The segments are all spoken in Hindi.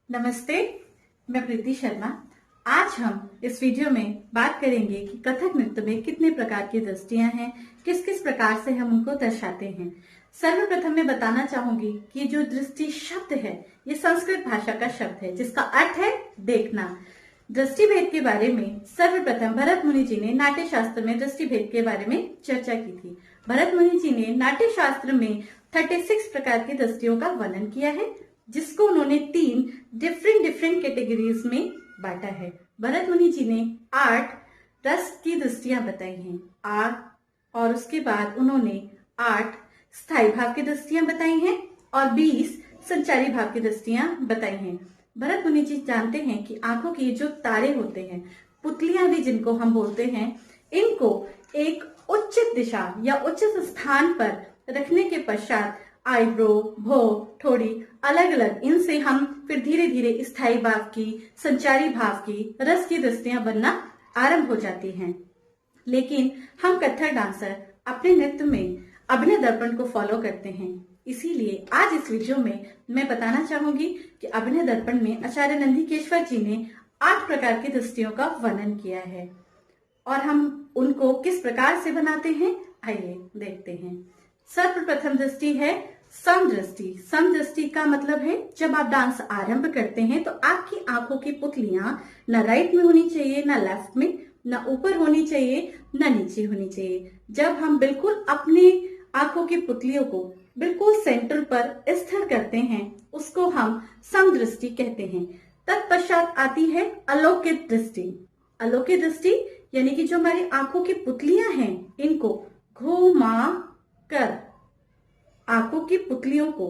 नमस्ते, मैं प्रीति शर्मा। आज हम इस वीडियो में बात करेंगे कि कथक नृत्य में कितने प्रकार की दृष्टियां हैं, किस किस प्रकार से हम उनको दर्शाते हैं। सर्वप्रथम मैं बताना चाहूंगी कि जो दृष्टि शब्द है ये संस्कृत भाषा का शब्द है जिसका अर्थ है देखना। दृष्टि भेद के बारे में सर्वप्रथम भरत मुनि जी ने नाट्य शास्त्र में दृष्टि भेद के बारे में चर्चा की थी। भरत मुनि जी ने नाट्य शास्त्र में 36 प्रकार की दृष्टियों का वर्णन किया है, जिसको उन्होंने 3 डिफरेंट कैटेगरीज में बांटा है। भरत मुनि जी ने 8 रस की दृष्टियां बताई हैं और उसके बाद उन्होंने 8 स्थायी भाव की दृष्टियां बताई हैं और 20 संचारी भाव की दृष्टियां बताई हैं। भरत मुनि जी जानते हैं कि आंखों के जो तारे होते हैं, पुतलियां भी जिनको हम बोलते हैं, इनको एक उचित दिशा या उचित स्थान पर रखने के पश्चात आईब्रो, भौं, ठोड़ी अलग अलग, इनसे हम फिर धीरे धीरे स्थायी भाव की, संचारी भाव की, रस की दृष्टियां बनना आरंभ हो जाती हैं। लेकिन हम कथक डांसर अपने नृत्य में अभिनय दर्पण को फॉलो करते हैं, इसीलिए आज इस वीडियो में मैं बताना चाहूंगी कि अभिनय दर्पण में आचार्य नंदीकेश्वर जी ने 8 प्रकार की दृष्टियों का वर्णन किया है और हम उनको किस प्रकार से बनाते हैं, आइए देखते हैं। सर्वप्रथम दृष्टि है समदृष्टि। समदृष्टि का मतलब है जब आप डांस आरंभ करते हैं तो आपकी आंखों की पुतलियां न राइट में होनी चाहिए, न लेफ्ट में, न ऊपर होनी चाहिए, न नीचे होनी चाहिए। जब हम बिल्कुल अपनी आंखों की पुतलियों को बिल्कुल सेंटर पर स्थिर करते हैं उसको हम समदृष्टि कहते हैं। तत्पश्चात आती है अलौकिक दृष्टि। अलौकिक दृष्टि यानी कि जो हमारी आंखों की पुतलियां हैं इनको घुमा कर, आंखों की पुतलियों को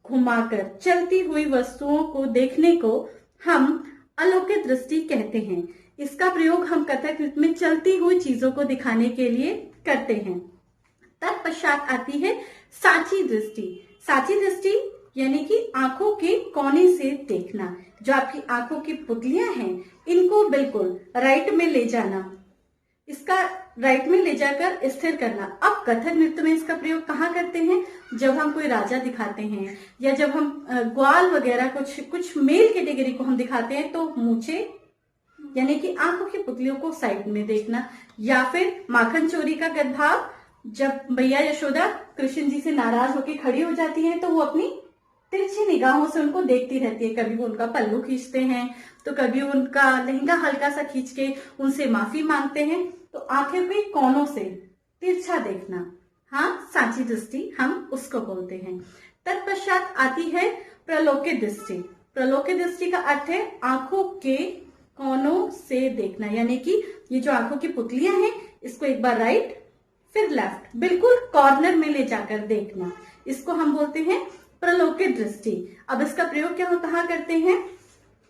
घुमाकर चलती हुई वस्तुओं को देखने को हम अलौकिक दृष्टि कहते हैं। इसका प्रयोग हम कथक नृत्य में चलती हुई चीजों को दिखाने के लिए करते हैं। तत्पश्चात आती है साची दृष्टि। साची दृष्टि यानी कि आंखों के कोने से देखना। जो आपकी आंखों की पुतलियां हैं इनको बिल्कुल राइट में ले जाना, इसका राइट में ले जाकर स्थिर करना। अब कथक नृत्य में इसका प्रयोग कहाँ करते हैं? जब हम कोई राजा दिखाते हैं या जब हम ग्वाल वगैरह कुछ मेल कैटेगरी को हम दिखाते हैं तो मूछे यानी कि आंखों की पुतलियों को साइड में देखना, या फिर माखन चोरी का गदभाव, जब मैया यशोदा कृष्ण जी से नाराज होकर खड़ी हो जाती है तो वो अपनी तिरछी निगाहों से उनको देखती रहती है। कभी वो उनका पल्लू खींचते हैं तो कभी उनका लहंगा हल्का सा खींच के उनसे माफी मांगते हैं। तो आंखें के कोनों से तिरछा देखना, हाँ, साची दृष्टि हम उसको बोलते हैं। तत्पश्चात आती है प्रलोकित दृष्टि। प्रलोकित दृष्टि का अर्थ है आंखों के कोनों से देखना, यानी कि ये जो आंखों की पुतलियां हैं इसको एक बार राइट फिर लेफ्ट, बिल्कुल कॉर्नर में ले जाकर देखना, इसको हम बोलते हैं प्रलोकित दृष्टि। अब इसका प्रयोग कहाँ करते हैं?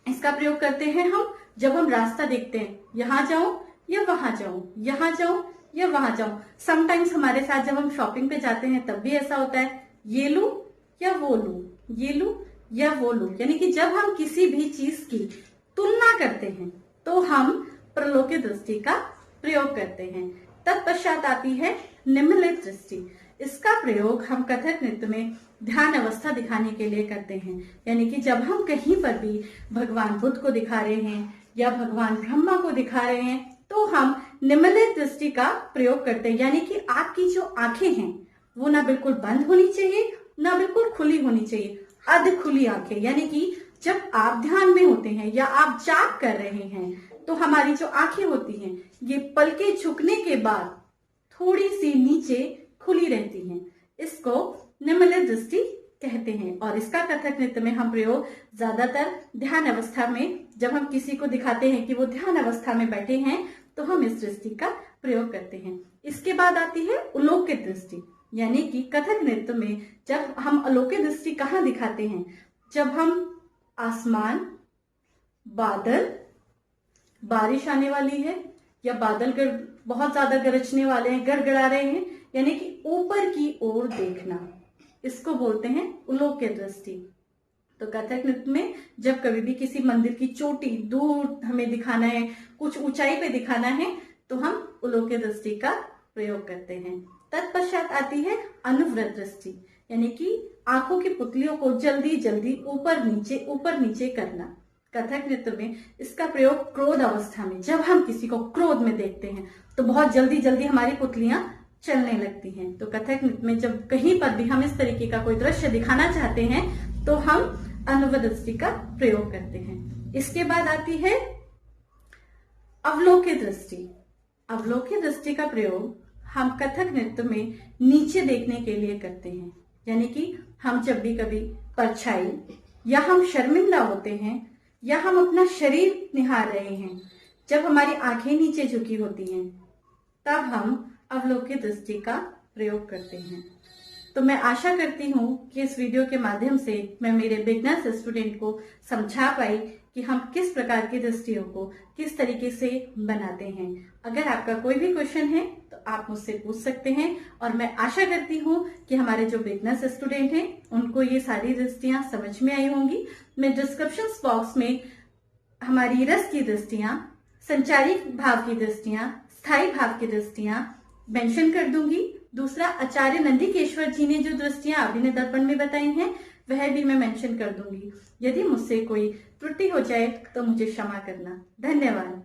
इसका प्रयोग करते हैं हम जब हम रास्ता देखते हैं, यहाँ जाऊं या वहां जाऊं, यहाँ जाऊं या वहां जाऊं। समटाइम्स हमारे साथ जब हम शॉपिंग पे जाते हैं तब भी ऐसा होता है, ये लूं या वो लूं, ये लूं या वो लूं। यानी कि जब हम किसी भी चीज की तुलना करते हैं तो हम प्रलोकित दृष्टि का प्रयोग करते हैं। तत्पश्चात आती है निम्नलिखित दृष्टि। इसका प्रयोग हम कथक नृत्य में ध्यान अवस्था दिखाने के लिए करते हैं, यानी कि जब हम कहीं पर भी भगवान बुद्ध को दिखा रहे हैं या भगवान ब्रह्मा को दिखा रहे हैं तो हम निम्नलिखित दृष्टि का प्रयोग करते हैं। यानी कि आपकी जो आंखें हैं वो ना बिल्कुल बंद होनी चाहिए ना बिल्कुल खुली होनी चाहिए, अर्ध खुली आंखें। यानी कि जब आप ध्यान में होते हैं या आप जाप कर रहे हैं तो हमारी जो आंखें होती हैं ये पलके झुकने के बाद थोड़ी सी नीचे खुली रहती हैं, इसको निम्नलिखित दृष्टि कहते हैं। और इसका कथक नृत्य में हम प्रयोग ज्यादातर ध्यान अवस्था में, जब हम किसी को दिखाते हैं कि वो ध्यान अवस्था में बैठे हैं तो हम इस दृष्टि का प्रयोग करते हैं। इसके बाद आती है अलौकिक दृष्टि, यानी कि कथक नृत्य में जब हम अलौकिक दृष्टि कहाँ दिखाते हैं? जब हम आसमान, बादल, बारिश आने वाली है या बादल बहुत ज्यादा गरजने वाले हैं, गड़गड़ा रहे हैं, यानी कि ऊपर की ओर देखना, इसको बोलते हैं अलौकिक दृष्टि। तो कथक नृत्य में जब कभी भी किसी मंदिर की चोटी दूर हमें दिखाना है, कुछ ऊंचाई पे दिखाना है तो हम अलौकिक दृष्टि का प्रयोग करते हैं। तत्पश्चात आती है अनुव्रत दृष्टि, यानी कि आंखों की पुतलियों को जल्दी जल्दी ऊपर नीचे करना। कथक नृत्य में इसका प्रयोग क्रोध अवस्था में, जब हम किसी को क्रोध में देखते हैं तो बहुत जल्दी जल्दी हमारी पुतलियां चलने लगती हैं। तो कथक नृत्य में जब कहीं पर भी हम इस तरीके का कोई दृश्य दिखाना चाहते हैं तो हम अनुभव दृष्टि का प्रयोग करते हैं। इसके बाद आती है अवलोकी दृष्टि। अवलोकी दृष्टि का प्रयोग हम कथक नृत्य में नीचे देखने के लिए करते हैं, यानी कि हम जब भी कभी परछाई या हम शर्मिंदा होते हैं या हम अपना शरीर निहार रहे हैं, जब हमारी आंखें नीचे झुकी होती हैं तब हम अवलोकी दृष्टि का प्रयोग करते हैं। तो मैं आशा करती हूँ कि इस वीडियो के माध्यम से मैं मेरे बिगनर्स स्टूडेंट को समझा पाई कि हम किस प्रकार की दृष्टियों को किस तरीके से बनाते हैं। अगर आपका कोई भी क्वेश्चन है तो आप मुझसे पूछ सकते हैं और मैं आशा करती हूँ कि हमारे जो बिगनर्स स्टूडेंट हैं उनको ये सारी दृष्टियां समझ में आई होंगी। मैं डिस्क्रिप्शन बॉक्स में हमारी रस की दृष्टियां, संचारी भाव की दृष्टियां, स्थायी भाव की दृष्टियां मेंशन कर दूंगी। दूसरा, आचार्य नंदिकेश्वर जी ने जो दृष्टियां अभिनय दर्पण में बताई हैं वह भी मैं मेंशन कर दूंगी। यदि मुझसे कोई त्रुटि हो जाए तो मुझे क्षमा करना। धन्यवाद।